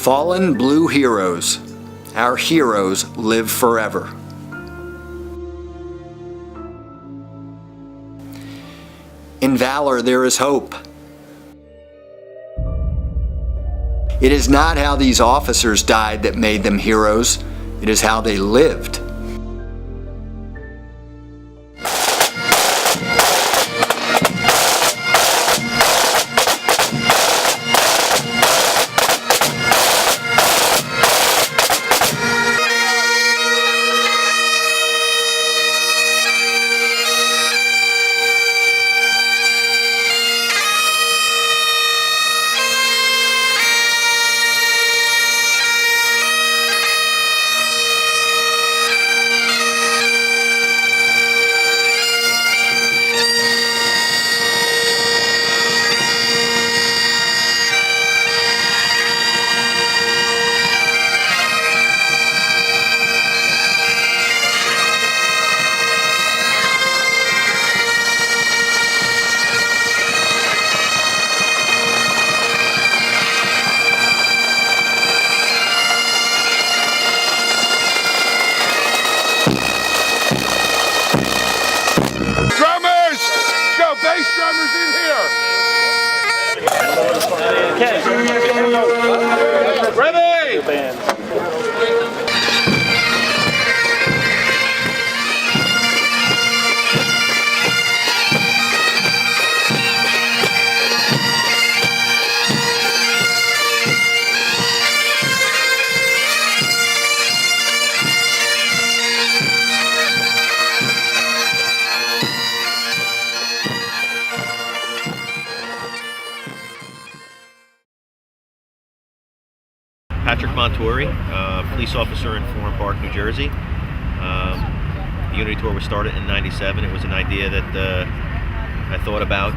Fallen blue heroes. Our heroes live forever. In valor there is hope. It is not how these officers died that made them heroes. It is how they lived. Bass drummers in here. Okay. Ready? Patrick Montori, police officer in Florham Park, New Jersey. The Unity Tour was started in '97. It was an idea that I thought about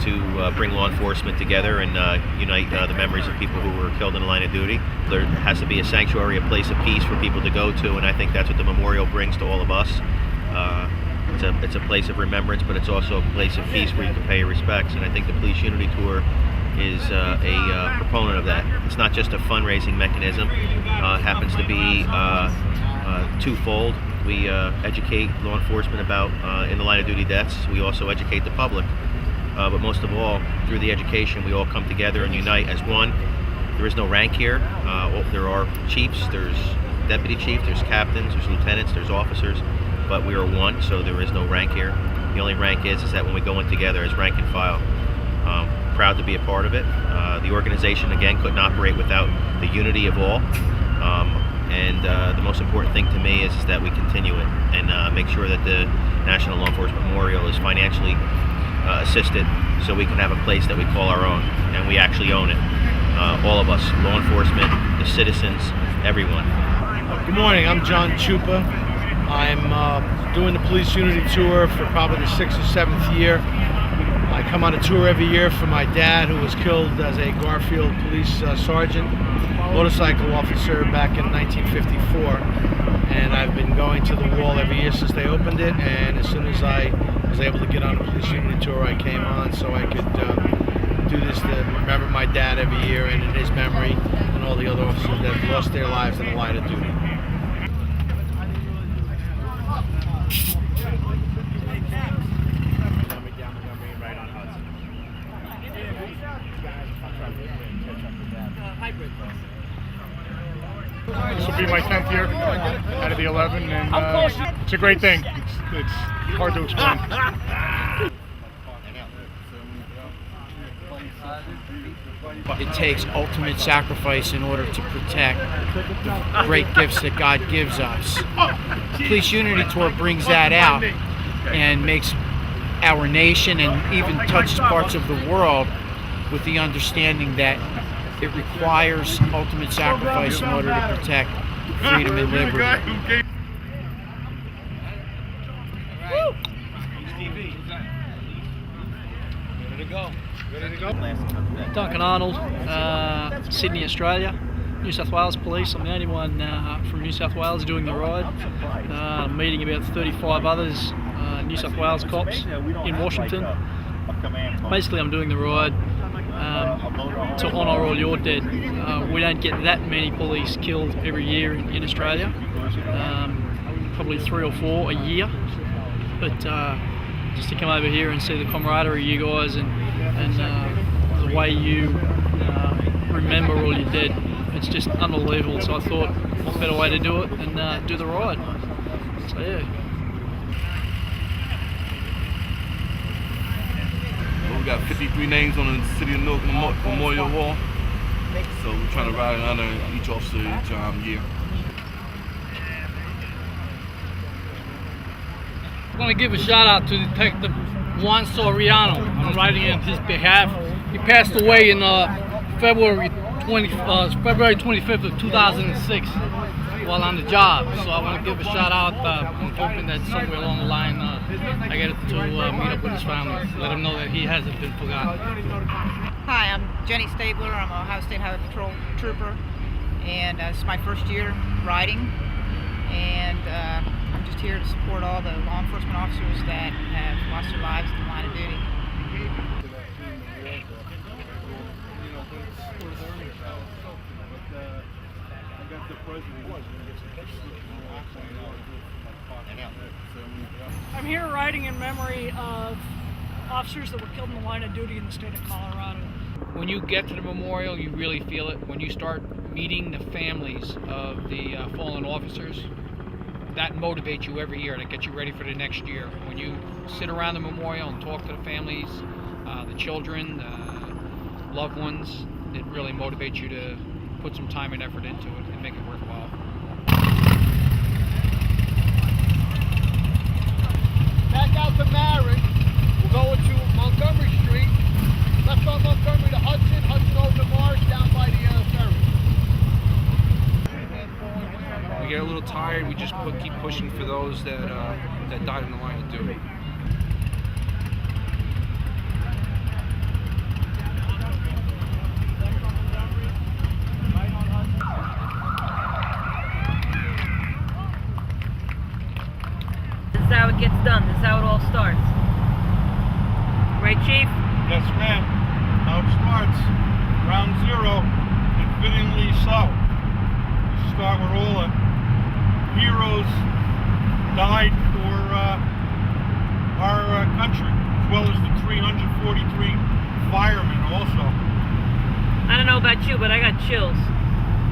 to bring law enforcement together and unite the memories of people who were killed in the line of duty. There has to be a sanctuary, a place of peace for people to go to, and I think that's what the memorial brings to all of us. It's a place of remembrance, but it's also a place of peace where you can pay your respects, and I think the Police Unity Tour is a proponent of that. It's not just a fundraising mechanism. It happens to be twofold. We educate law enforcement about in the line of duty deaths. We also educate the public. But most of all, through the education, we all come together and unite as one. There is no rank here. There are chiefs, there's deputy chief, there's captains, there's lieutenants, there's officers, but we are one, so there is no rank here. The only rank is that when we go in together as rank and file. Proud to be a part of it. The organization, again, couldn't operate without the unity of all. And the most important thing to me is that we continue it and make sure that the National Law Enforcement Memorial is financially assisted so we can have a place that we call our own, and we actually own it. All of us, law enforcement, the citizens, everyone. Good morning, I'm John Chupa. I'm doing the Police Unity Tour for probably the 6th or 7th year. I come on a tour every year for my dad, who was killed as a Garfield police sergeant, motorcycle officer back in 1954. And I've been going to the wall every year since they opened it, and as soon as I was able to get on a Police Unity Tour, I came on so I could do this to remember my dad every year, and in his memory, and all the other officers that have lost their lives in the line of duty. This will be my 10th year out of the 11, and it's a great thing. It's hard to explain. It takes ultimate sacrifice in order to protect the great gifts that God gives us. The Police Unity Tour brings that out and makes our nation and even touches parts of the world with the understanding that it requires ultimate sacrifice in order to protect freedom and liberty. Duncan Arnold, Sydney, Australia, New South Wales Police. I'm the only one from New South Wales doing the ride. I'm meeting about 35 others, New South Wales cops in Washington. Basically, I'm doing the ride to honour all your dead. We don't get that many police killed every year in Australia, probably 3 or 4 a year. But just to come over here and see the camaraderie you guys and the way you remember all your dead, it's just unbelievable. So I thought, what better way to do it than do the ride. So yeah. We got 53 names on the City of Newark Memorial Wall. So we're trying to ride in honor of each officer each year. I want to give a shout out to Detective Juan Soriano. I'm writing on his behalf. He passed away in February 25th of 2006 while on the job. So I want to give a shout out. I'm hoping that somewhere along the line I get to meet up with his family, let him know that he hasn't been forgotten. Hi, I'm Jenny Stabler. I'm a Ohio State Highway Patrol trooper, and this is my first year riding. And I'm just here to support all the law enforcement officers that have lost their lives in the line of duty. I'm here riding in memory of officers that were killed in the line of duty in the state of Colorado. When you get to the memorial, you really feel it. When you start meeting the families of the fallen officers, that motivates you every year. That gets you ready for the next year. When you sit around the memorial and talk to the families, the children, the loved ones, it really motivates you to put some time and effort into it and make it worthwhile. Back out to Marin. We'll go into Montgomery Street. Left on Montgomery to Hudson. Hudson over to Marsh down by the ferry. We get a little tired. We just keep pushing for those that died in the line of duty. This is how it gets done. This is how it all starts. Right, Chief? Yes, ma'am. How it starts. Ground zero, and fittingly so. We start with all the heroes died for our country, as well as the 343 firemen also. I don't know about you, but I got chills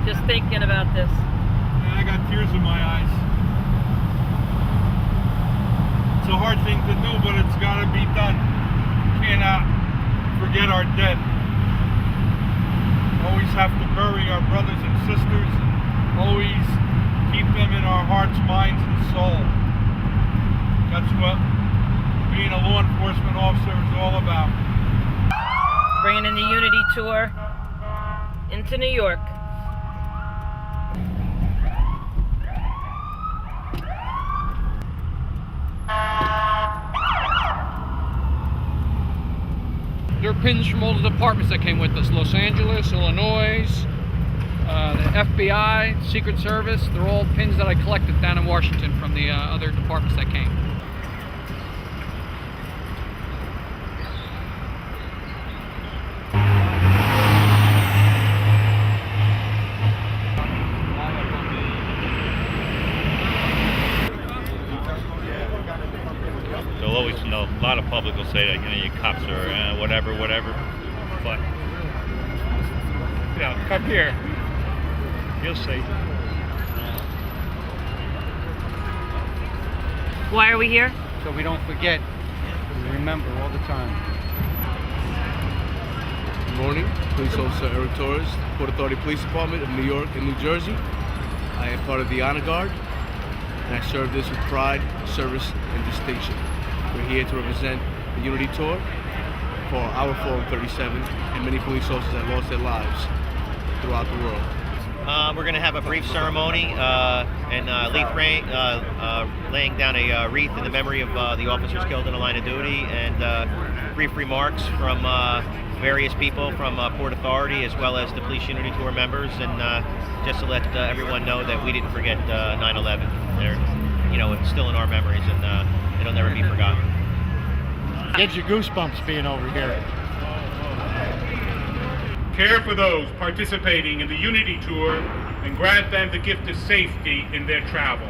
just thinking about this. And I got tears in my eyes. It's a hard thing to do, but it's got to be done. Cannot forget our dead. Always have to bury our brothers and sisters. Always keep them in our hearts, minds, and soul. That's what being a law enforcement officer is all about. Bringing in the Unity Tour into New York. There are pins from all the departments that came with us. Los Angeles, Illinois, the FBI, Secret Service. They're all pins that I collected down in Washington from the other departments that came. They'll always know. A lot of public will say that, your cops are whatever. But Come here. You'll see. Why are we here? So we don't forget. We remember all the time. Good morning. Police Officer Eric Torres, Port Authority Police Department of New York and New Jersey. I am part of the Honor Guard, and I serve this with pride, service, and distinction. We're here to represent the Unity Tour for our Forum 37 and many police officers that lost their lives throughout the world. we're going to have a brief ceremony and laying down a wreath in the memory of the officers killed in the line of duty, and brief remarks from various people from Port Authority as well as the Police Unity Tour members, and just to let everyone know that we didn't forget 9/11. It's still in our memories, and it'll never be forgotten. Gives you goosebumps being over here. care for those participating in the Unity Tour, and grant them the gift of safety in their travel.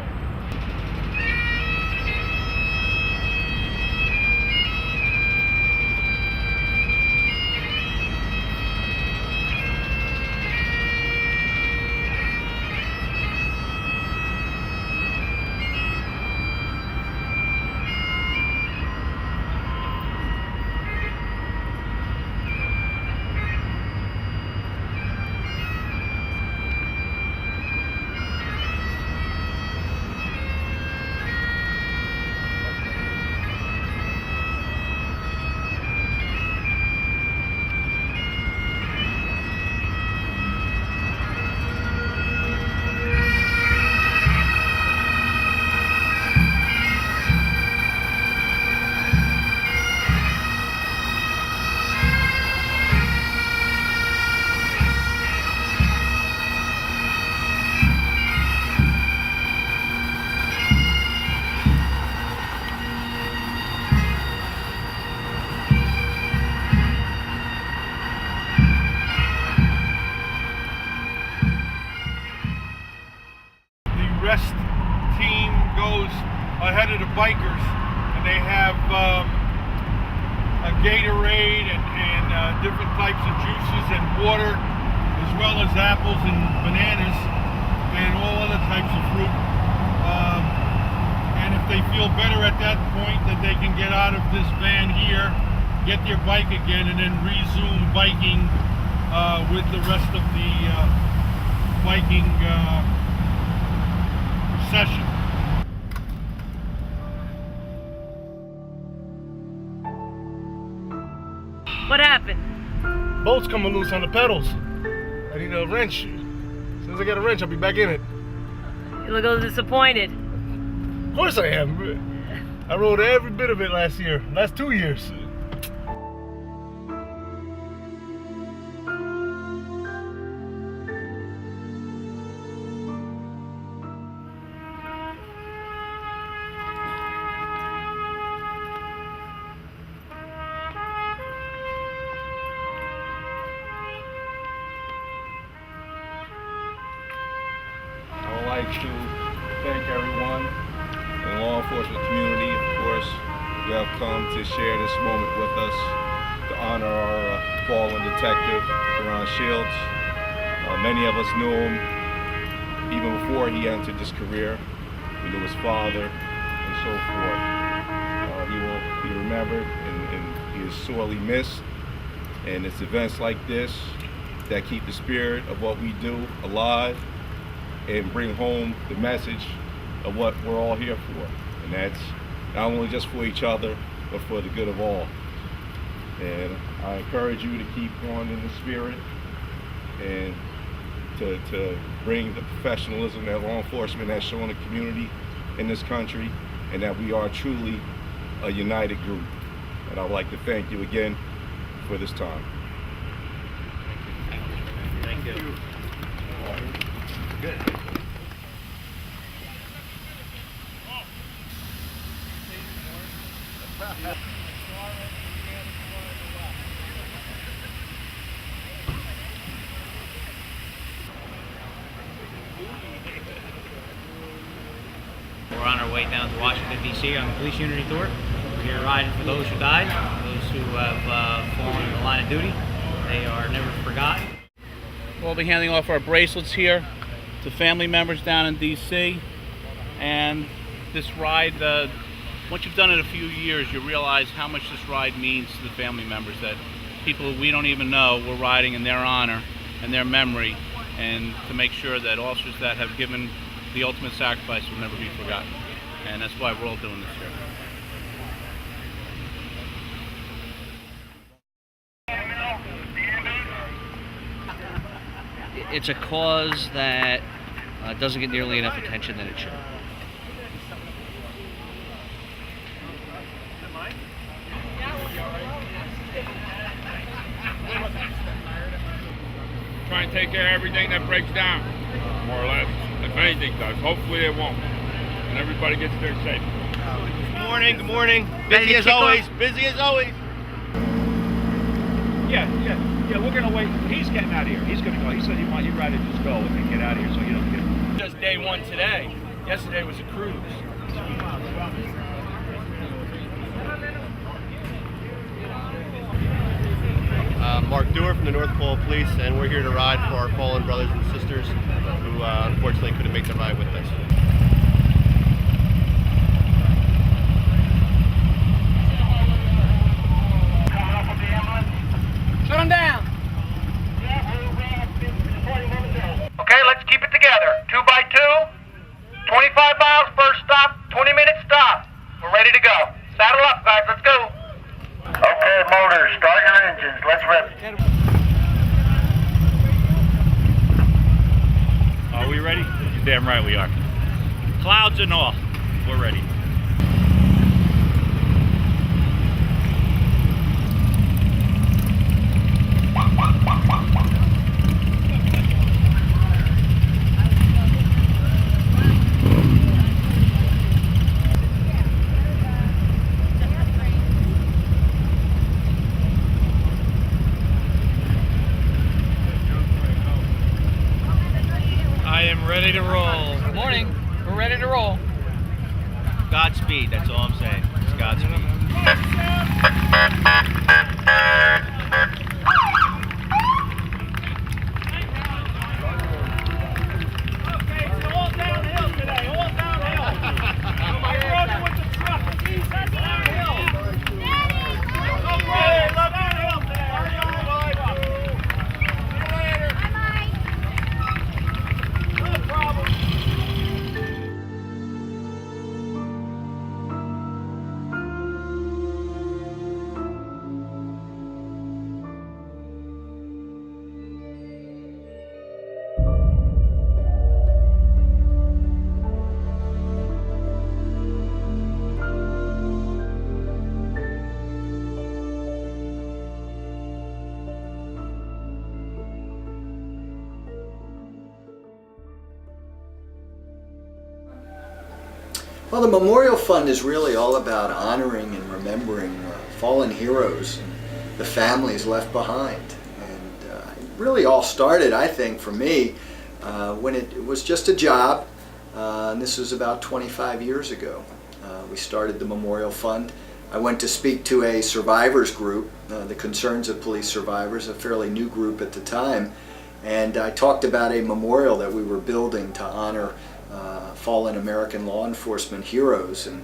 Rest team goes ahead of the bikers, and they have a Gatorade and different types of juices and water, as well as apples and bananas and all other types of fruit. And if they feel better at that point, that they can get out of this van here, get their bike again, and then resume biking with the rest of the biking session. What happened? Bolt's coming loose on the pedals. I need a wrench. As soon as I get a wrench, I'll be back in it. You look a little disappointed. Of course I am. I rode every bit of it last 2 years. I'd like to thank everyone in the law enforcement community, of course, who have come to share this moment with us to honor our fallen detective, Ron Shields. Many of us knew him even before he entered this career. We knew his father and so forth. He will be remembered and he is sorely missed. And it's events like this that keep the spirit of what we do alive and bring home the message of what we're all here for. And that's not only just for each other, but for the good of all. And I encourage you to keep going in the spirit and to bring the professionalism that law enforcement has shown the community in this country, and that we are truly a united group. And I'd like to thank you again for this time. Thank you. Good. We're on our way down to Washington, D.C. on the Police Unity Tour. We're here riding for those who died, those who have fallen in the line of duty. They are never forgotten. We'll be handing off our bracelets here to family members down in D.C. And this ride, once you've done it a few years, you realize how much this ride means to the family members, that people we don't even know, we're riding in their honor and their memory, and to make sure that officers that have given the ultimate sacrifice will never be forgotten. And that's why we're all doing this here. It's a cause that doesn't get nearly enough attention that it should. Try and take care of everything that breaks down, more or less. If anything does, hopefully it won't. And everybody gets there safe. Good morning, good morning. Busy as always, busy as always. Yeah. Yeah, we're gonna wait. He's getting out of here. He's gonna go. He said he'd rather just go and get out of here, so he doesn't get. Just day one today. Yesterday was a cruise. Mark Dewar from the NorCal Police, and we're here to ride for our fallen brothers and sisters who unfortunately couldn't make the ride with us. Shut him down. Okay, let's keep it together. 2 by 2, 25 miles first stop, 20-minute stop. We're ready to go. Saddle up, guys. Let's go. Okay, motors, start your engines. Let's rip. Are we ready? You're damn right we are. Clouds and all, we're ready. I am ready to roll. Good morning. We're ready to roll. Godspeed, that's all I'm saying. It's Godspeed. All downhill today, all downhill. My brother with the truck, he's downhill. No problem, love downhill today. See you later. No problem. Well, the Memorial Fund is really all about honoring and remembering fallen heroes and the families left behind. And it really all started, I think, for me, when it was just a job, and this was about 25 years ago. We started the Memorial Fund. I went to speak to a survivors group, the Concerns of Police Survivors, a fairly new group at the time, and I talked about a memorial that we were building to honor fallen American law enforcement heroes, and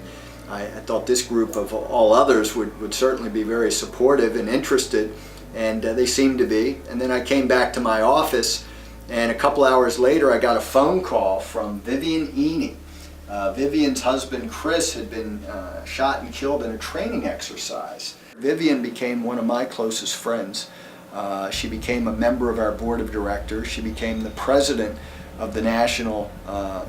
I thought this group of all others would certainly be very supportive and interested, and they seemed to be. And then I came back to my office, and a couple hours later I got a phone call from Vivian Eney. Vivian's husband Chris had been shot and killed in a training exercise. Vivian became one of my closest friends. She became a member of our board of directors. She became the president of the National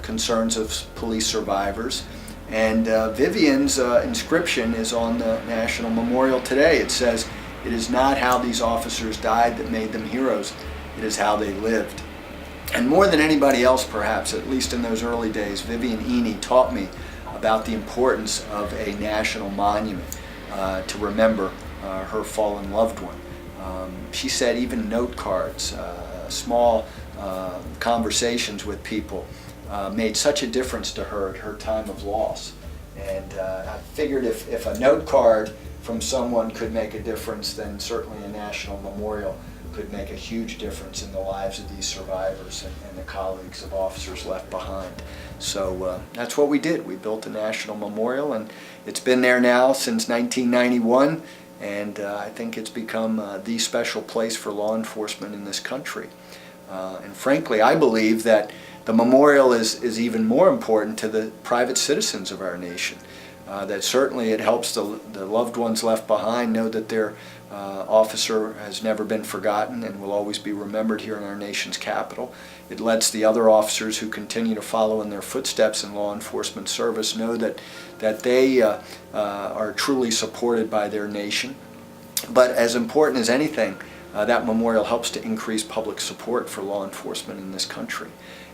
Concerns of Police Survivors. And Vivian's inscription is on the National Memorial today. It says, "It is not how these officers died that made them heroes, it is how they lived." And more than anybody else perhaps, at least in those early days, Vivian Eney taught me about the importance of a national monument to remember her fallen loved one. She said even note cards, small conversations with people made such a difference to her at her time of loss. And I figured if a note card from someone could make a difference, then certainly a national memorial could make a huge difference in the lives of these survivors and the colleagues of officers left behind. So that's what we did. We built a national memorial, and it's been there now since 1991, and I think it's become the special place for law enforcement in this country. And frankly, I believe that the memorial is even more important to the private citizens of our nation. That certainly it helps the loved ones left behind know that their officer has never been forgotten and will always be remembered here in our nation's capital. It lets the other officers who continue to follow in their footsteps in law enforcement service know that they are truly supported by their nation. But as important as anything, that memorial helps to increase public support for law enforcement in this country.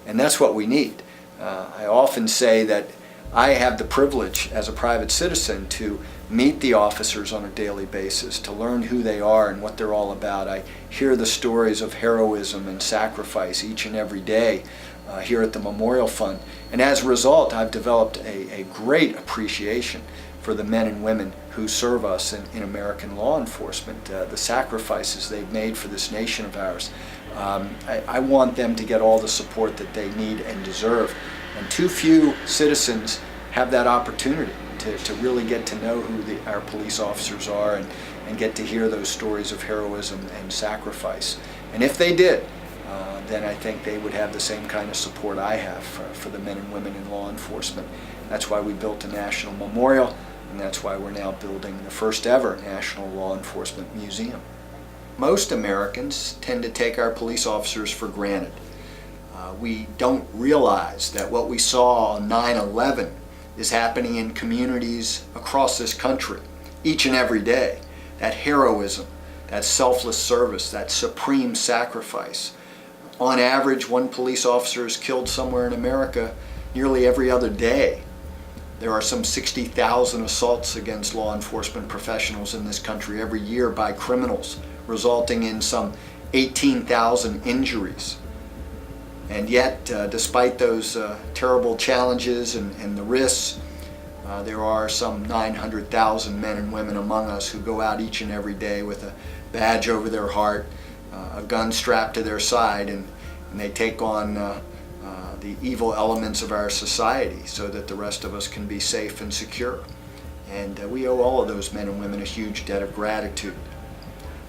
And that's what we need. I often say that I have the privilege as a private citizen to meet the officers on a daily basis, to learn who they are and what they're all about. I hear the stories of heroism and sacrifice each and every day here at the Memorial Fund. And as a result, I've developed a great appreciation for the men and women who serve us in American law enforcement, the sacrifices they've made for this nation of ours. I want them to get all the support that they need and deserve. And too few citizens have that opportunity to really get to know who our police officers are and get to hear those stories of heroism and sacrifice. And if they did, then I think they would have the same kind of support I have for the men and women in law enforcement. That's why we built a national memorial, and that's why we're now building the first ever National Law Enforcement Museum. Most Americans tend to take our police officers for granted. We don't realize that what we saw on 9/11 is happening in communities across this country each and every day. That heroism, that selfless service, that supreme sacrifice. On average, one police officer is killed somewhere in America nearly every other day. There are some 60,000 assaults against law enforcement professionals in this country every year by criminals, resulting in some 18,000 injuries. And yet, despite those terrible challenges and the risks, there are some 900,000 men and women among us who go out each and every day with a badge over their heart, a gun strapped to their side, and they take on the evil elements of our society so that the rest of us can be safe and secure. And we owe all of those men and women a huge debt of gratitude.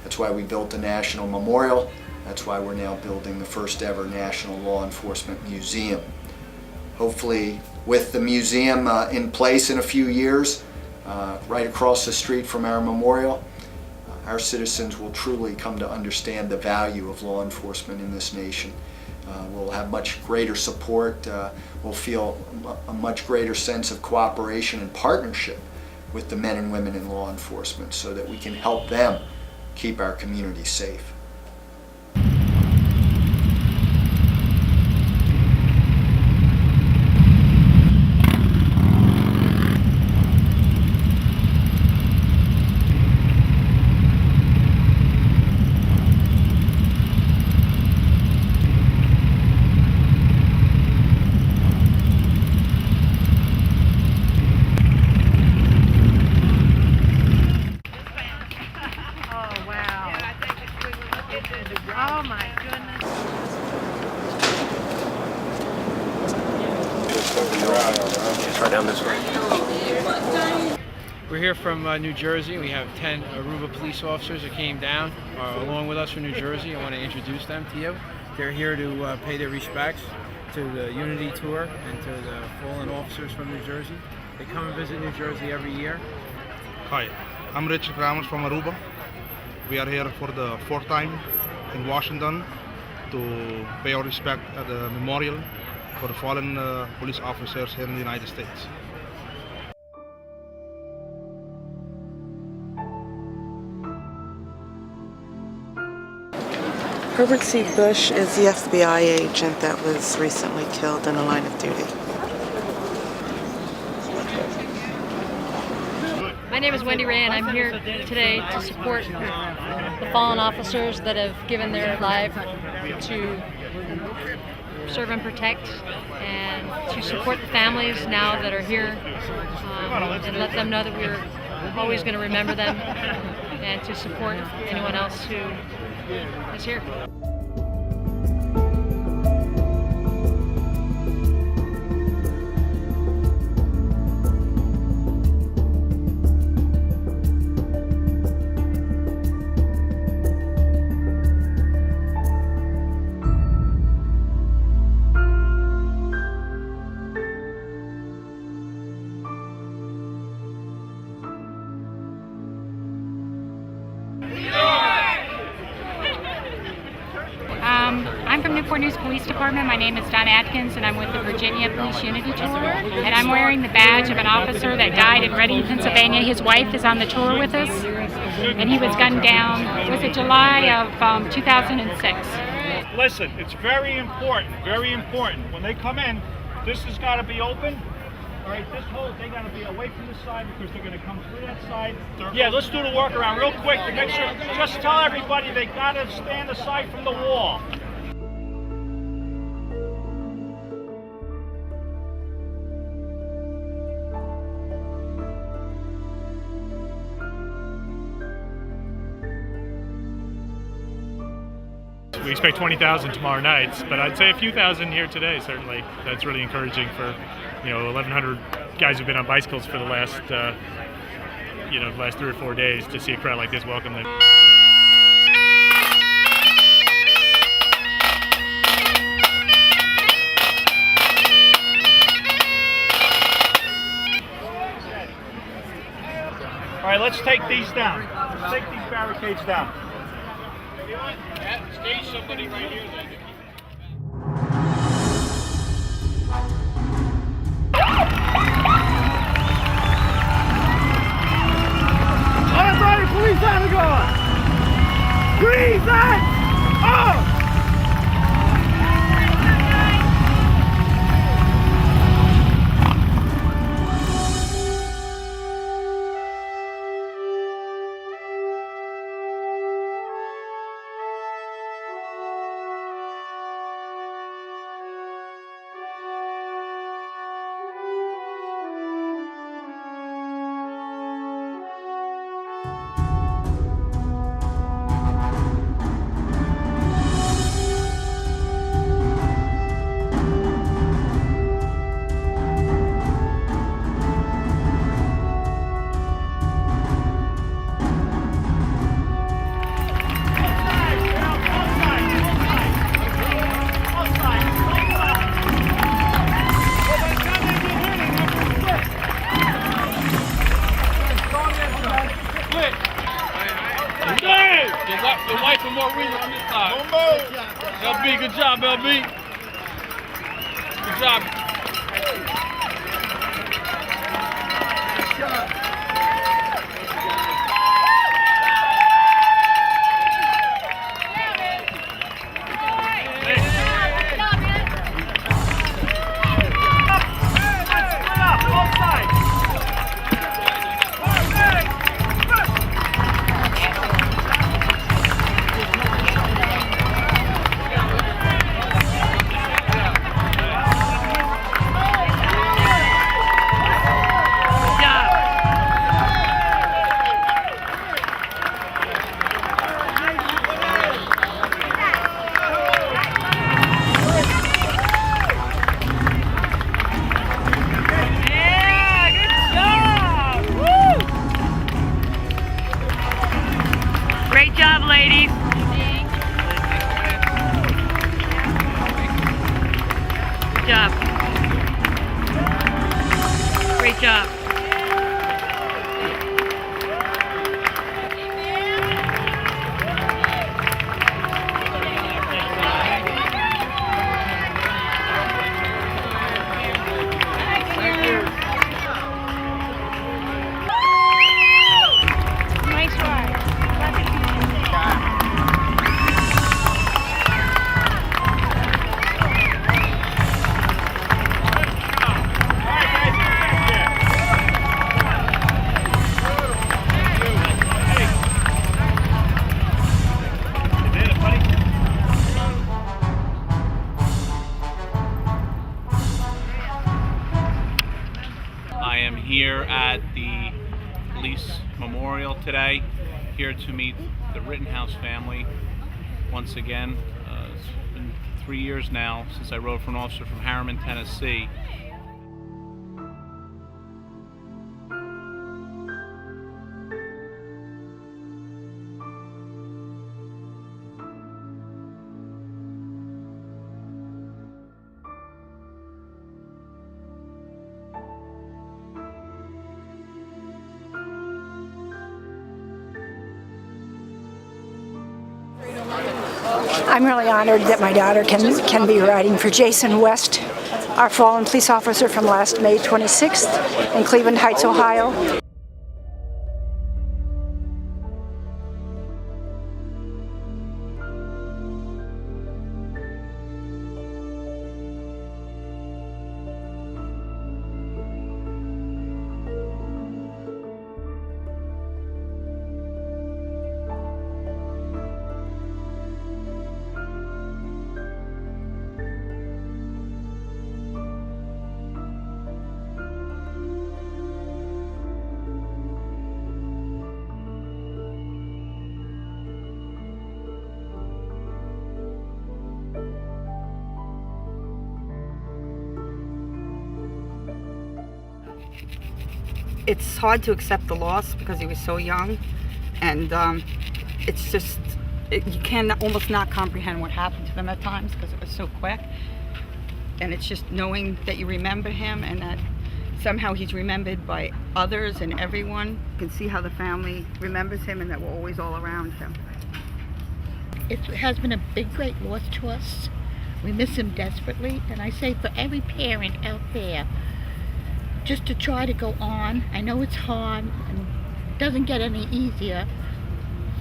That's why we built the National Memorial. That's why we're now building the first ever National Law Enforcement Museum. Hopefully, with the museum in place in a few years, right across the street from our memorial, our citizens will truly come to understand the value of law enforcement in this nation. We'll have much greater support. We'll feel a much greater sense of cooperation and partnership with the men and women in law enforcement so that we can help them keep our communities safe. Oh my goodness. Right down this way. We're here from New Jersey. We have 10 Aruba police officers that came down along with us from New Jersey. I want to introduce them to you. They're here to pay their respects to the Unity Tour and to the fallen officers from New Jersey. They come and visit New Jersey every year. Hi, I'm Richard Ramos from Aruba. We are here for the fourth time in Washington to pay our respect at the memorial for the fallen police officers here in the United States. Herbert C. Bush is the FBI agent that was recently killed in the line of duty. My name is Wendy Ray, and I'm here today to support the fallen officers that have given their life to serve and protect, and to support the families now that are here, and let them know that we're always going to remember them, and to support anyone else who is here. I'm from Newport News Police Department. My name is Donna Atkins, and I'm with the Virginia Police Unity Tour. And I'm wearing the badge of an officer that died in Reading, Pennsylvania. His wife is on the tour with us, and he was gunned down. Was it July of 2006? Listen, it's very important, very important. When they come in, this has got to be open. All right, this whole, they got to be away from this side because they're going to come through that side. Yeah, let's do the workaround real quick to make sure. Just tell everybody they got to stand aside from the wall. We expect 20,000 tomorrow night, but I'd say a few thousand here today, certainly. That's really encouraging for, 1,100 guys who've been on bicycles for the last, last 3 or 4 days to see a crowd like this welcome them. All right, let's take these down. Let's take these barricades down. Stage somebody right here then. Uninvited police out of guard! Freeze that! Oh! The wife and more reason on this side. LB, good job, LB. Good job. Great job, ladies. Good job. Great job. Nice ride. I am here at the police memorial today, here to meet the Rittenhouse family once again. It's been 3 years now since I rode for an officer from Harriman, Tennessee. I'm really honored that my daughter can be riding for Jason West, our fallen police officer from last May 26th in Cleveland Heights, Ohio. it's hard to accept the loss because he was so young, and it's just, you can almost not comprehend what happened to them at times because it was so quick. And it's just knowing that you remember him and that somehow he's remembered by others and everyone. You can see how the family remembers him and that we're always all around him. It has been a big, great loss to us. We miss him desperately, and I say for every parent out there, just to try to go on. I know it's hard and doesn't get any easier,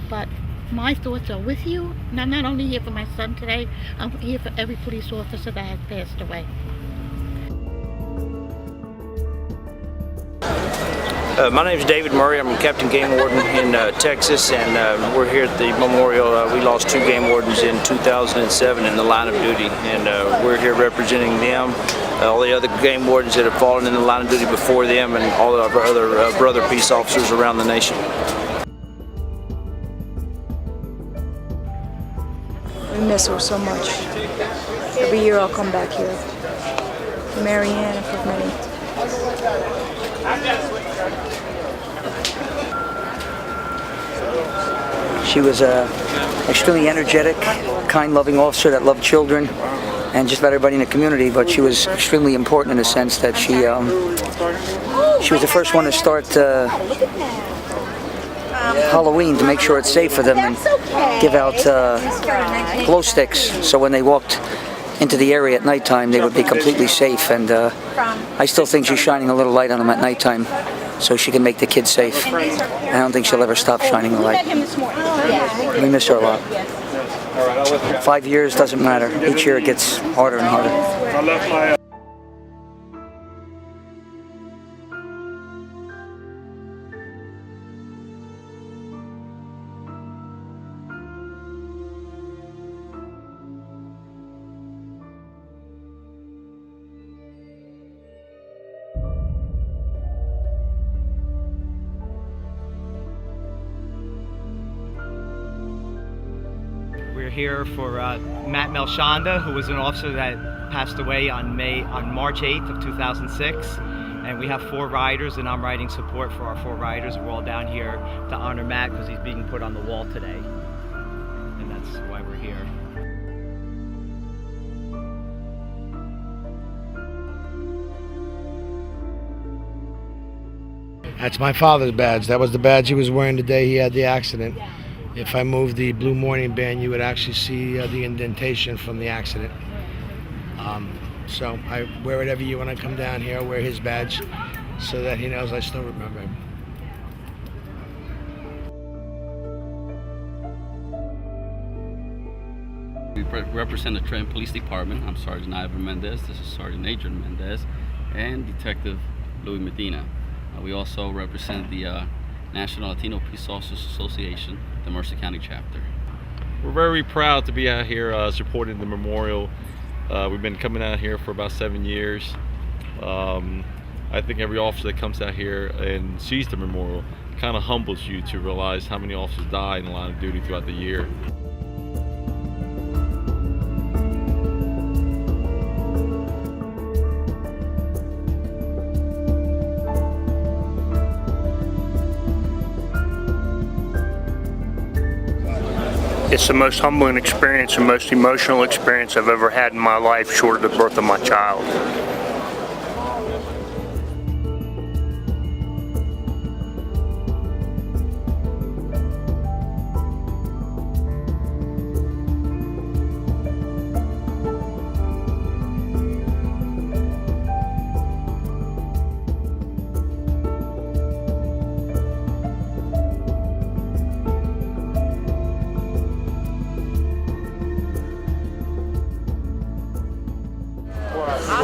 but my thoughts are with you. And I'm not only here for my son today, I'm here for every police officer that has passed away. My name is David Murray. I'm a Captain Game Warden in Texas, and we're here at the memorial. We lost 2 game wardens in 2007 in the line of duty, and we're here representing them, all the other game wardens that have fallen in the line of duty before them, and all of our other brother peace officers around the nation. We miss her so much. Every year I'll come back here. For Mary Ann and for many. She was an extremely energetic, kind, loving officer that loved children and just about everybody in the community, but she was extremely important in the sense that she was the first one to start Halloween to make sure it's safe for them and give out glow sticks so when they walked into the area at nighttime they would be completely safe, and I still think she's shining a little light on them at nighttime so she can make the kids safe. I don't think she'll ever stop shining the light. We miss her a lot. 5 years doesn't matter. Each year it gets harder and harder. We're here for Matt Melshonda, who was an officer that passed away on March 8th of 2006. And we have 4 riders, and I'm riding support for our 4 riders. We're all down here to honor Matt because he's being put on the wall today. And that's why we're here. That's my father's badge. That was the badge he was wearing the day he had the accident. If I moved the blue morning band, you would actually see the indentation from the accident. So I wear it every year when I come down here. I wear his badge so that he knows I still remember him. We represent the Trenton Police Department. I'm Sergeant Ivor Mendez. This is Sergeant Adrian Mendez and Detective Louis Medina. We also represent the National Latino Police Officers Association, the Mercer County chapter. We're very proud to be out here supporting the memorial. We've been coming out here for about 7 years. I think every officer that comes out here and sees the memorial kind of humbles you to realize how many officers die in the line of duty throughout the year. It's the most humbling experience and most emotional experience I've ever had in my life, short of the birth of my child.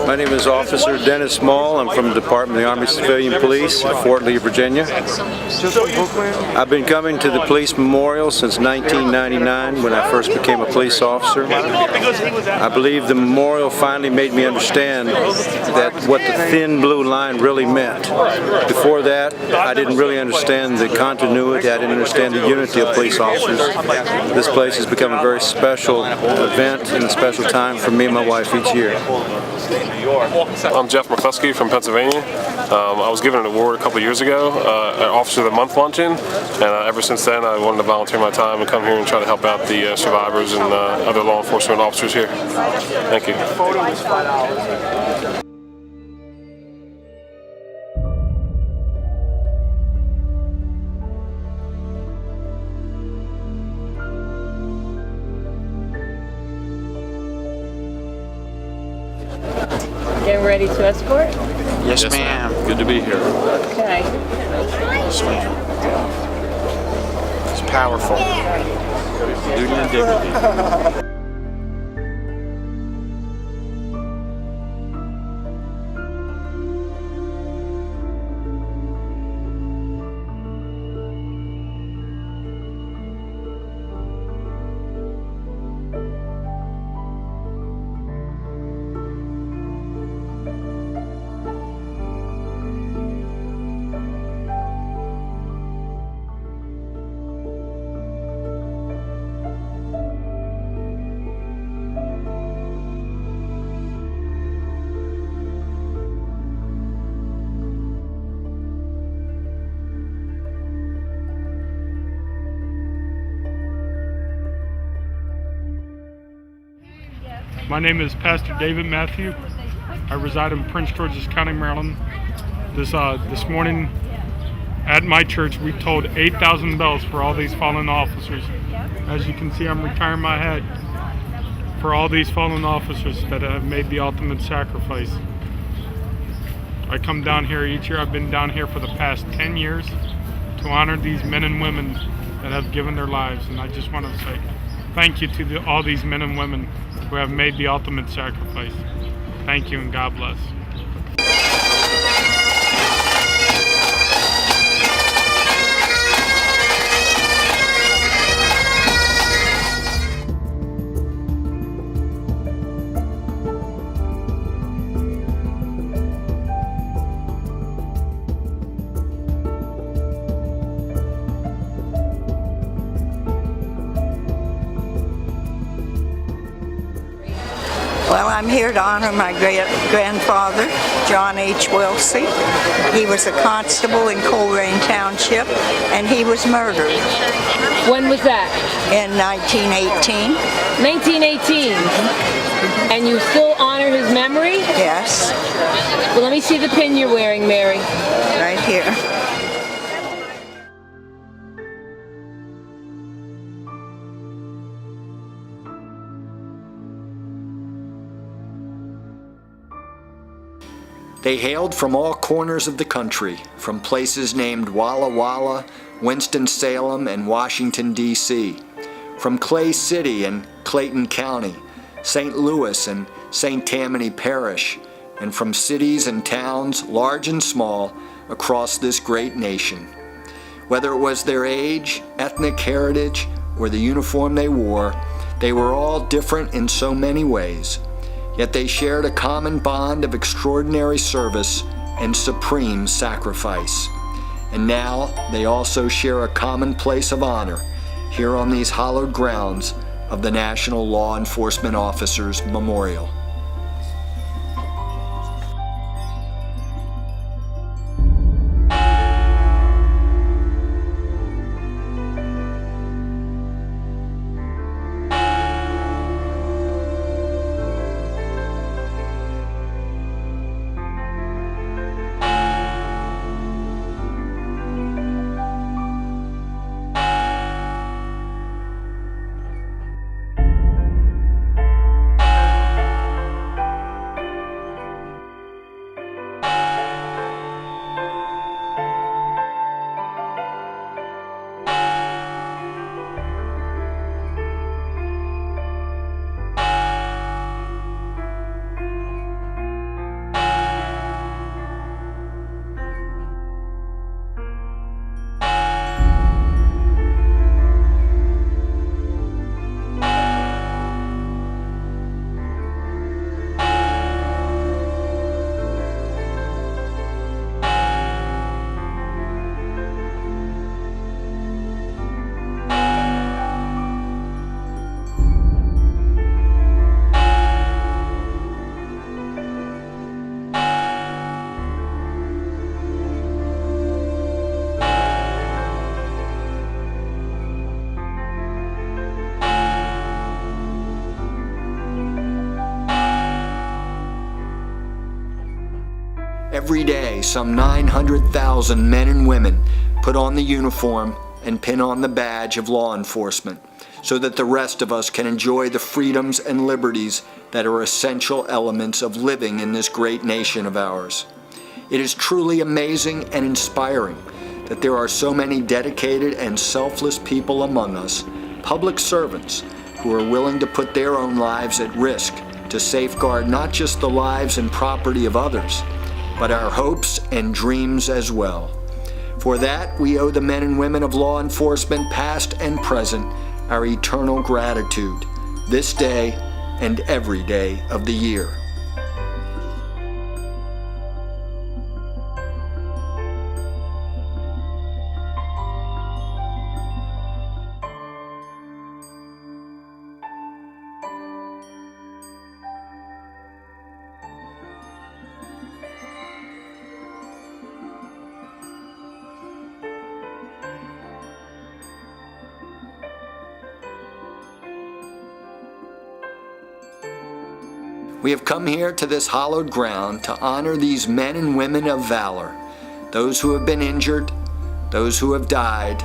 My name is Officer Dennis Small. I'm from the Department of the Army Civilian Police at Fort Lee, Virginia. I've been coming to the police memorial since 1999 when I first became a police officer. I believe the memorial finally made me understand that what the thin blue line really meant. Before that, I didn't really understand the continuity, I didn't understand the unity of police officers. This place has become a very special event and a special time for me and my wife each year. I'm Jeff McCluskey from Pennsylvania. I was given an award a couple years ago, at Officer of the Month luncheon, and ever since then I wanted to volunteer my time and come here and try to help out the survivors and other law enforcement officers here. Thank you. Getting ready to escort? Yes, ma'am. Good to be here. Okay. Yes, ma'am. It's powerful. Duty and dignity. My name is Pastor David Matthew. I reside in Prince George's County, Maryland. This morning at my church we tolled 8,000 bells for all these fallen officers. As you can see, I'm retiring my head for all these fallen officers that have made the ultimate sacrifice. I come down here each year. I've been down here for the past 10 years to honor these men and women that have given their lives, and I just want to say thank you to all these men and women who have made the ultimate sacrifice. Thank you and God bless. Well, I'm here to honor my grandfather, John H. Wilsey. He was a constable in Coleraine Township, and he was murdered. When was that? In 1918. 1918? And you still honor his memory? Yes. Well, let me see the pin you're wearing, Mary. Right here. They hailed from all corners of the country, from places named Walla Walla, Winston-Salem, and Washington, D.C., from Clay City and Clayton County, St. Louis and St. Tammany Parish, and from cities and towns, large and small, across this great nation. Whether it was their age, ethnic heritage, or the uniform they wore all different in so many ways. Yet they shared a common bond of extraordinary service and supreme sacrifice. And now they also share a common place of honor here on these hallowed grounds of the National Law Enforcement Officers Memorial. Every day, some 900,000 men and women put on the uniform and pin on the badge of law enforcement so that the rest of us can enjoy the freedoms and liberties that are essential elements of living in this great nation of ours. It is truly amazing and inspiring that there are so many dedicated and selfless people among us, public servants, who are willing to put their own lives at risk to safeguard not just the lives and property of others, but our hopes and dreams as well. For that, we owe the men and women of law enforcement, past and present, our eternal gratitude, this day and every day of the year. We have come here to this hallowed ground to honor these men and women of valor, those who have been injured, those who have died,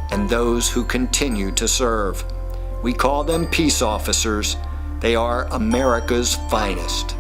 and those who continue to serve. We call them peace officers. They are America's finest.